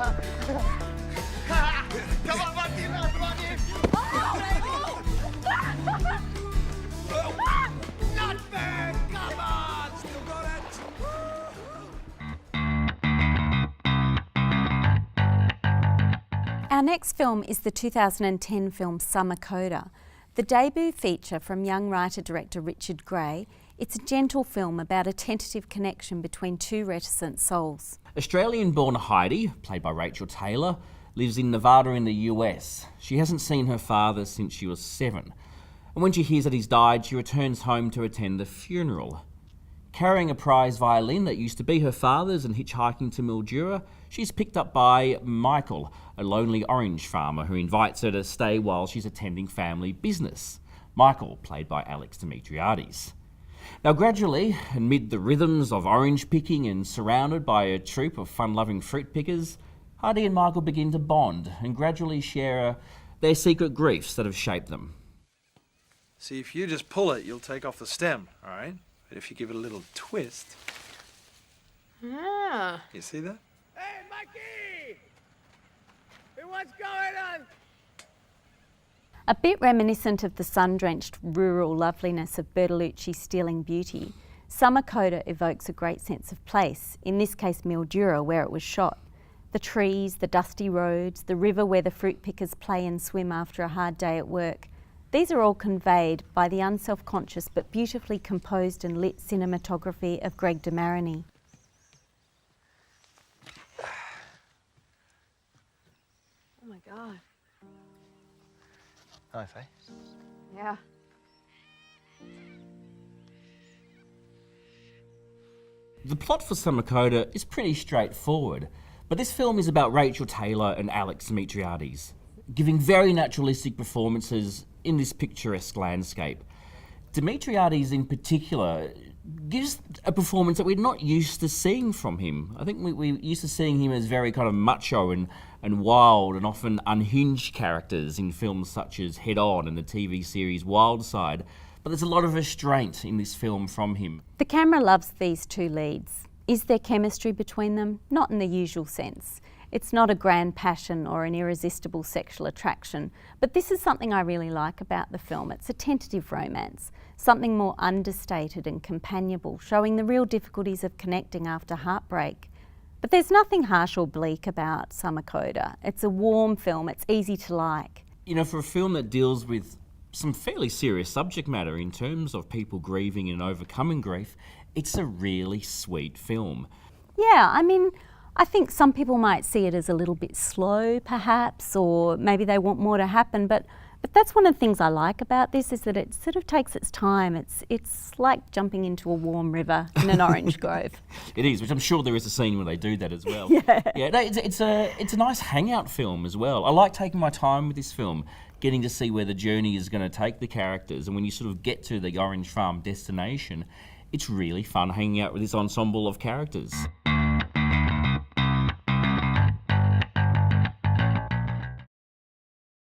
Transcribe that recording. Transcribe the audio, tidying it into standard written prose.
Come on, monkey, monkey! Not bad! Come on! Still got it! Our next film is the 2010 film Summer Coda. The debut feature from young writer-director Richard Gray. It's a gentle film about a tentative connection between two reticent souls. Australian-born Heidi, played by Rachel Taylor, lives in Nevada in the US. She hasn't seen her father since she was 7. And when she hears that he's died, she returns home to attend the funeral. Carrying a prize violin that used to be her father's and hitchhiking to Mildura, she's picked up by Michael, a lonely orange farmer who invites her to stay while she's attending family business. Michael, played by Alex Dimitriades. Now gradually, amid the rhythms of orange picking and surrounded by a troop of fun-loving fruit pickers, Heidi and Michael begin to bond and gradually share their secret griefs that have shaped them. See, if you just pull it, you'll take off the stem, all right? But if you give it a little twist... Ah. You see that? Hey, Mikey! Hey, what's going on? A bit reminiscent of the sun-drenched rural loveliness of Bertolucci's Stealing Beauty, Summer Coda evokes a great sense of place, in this case Mildura, where it was shot. The trees, the dusty roads, the river where the fruit pickers play and swim after a hard day at work. These are all conveyed by the unself-conscious but beautifully composed and lit cinematography of Greg de Marigny. Oh my God. Nice, eh? Yeah. The plot for Summer Coda is pretty straightforward, but this film is about Rachel Taylor and Alex Dimitriades, giving very naturalistic performances in this picturesque landscape. Dimitriades in particular gives a performance that we're not used to seeing from him. I think we're used to seeing him as very kind of macho and wild and often unhinged characters in films such as Head On and the TV series Wild Side, but there's a lot of restraint in this film from him. The camera loves these two leads. Is there chemistry between them? Not in the usual sense. It's not a grand passion or an irresistible sexual attraction, but this is something I really like about the film. It's a tentative romance, something more understated and companionable, showing the real difficulties of connecting after heartbreak. But there's nothing harsh or bleak about Summer Coda. It's a warm film, it's easy to like. You know, for a film that deals with some fairly serious subject matter in terms of people grieving and overcoming grief, it's a really sweet film. Yeah, I mean, I think some people might see it as a little bit slow, perhaps, or maybe they want more to happen, but that's one of the things I like about this, is that it sort of takes its time. It's like jumping into a warm river in an orange grove. It is, which I'm sure there is a scene where they do that as well. Yeah. No, it's a nice hangout film as well. I like taking my time with this film, getting to see where the journey is going to take the characters, and when you sort of get to the Orange Farm destination, it's really fun hanging out with this ensemble of characters.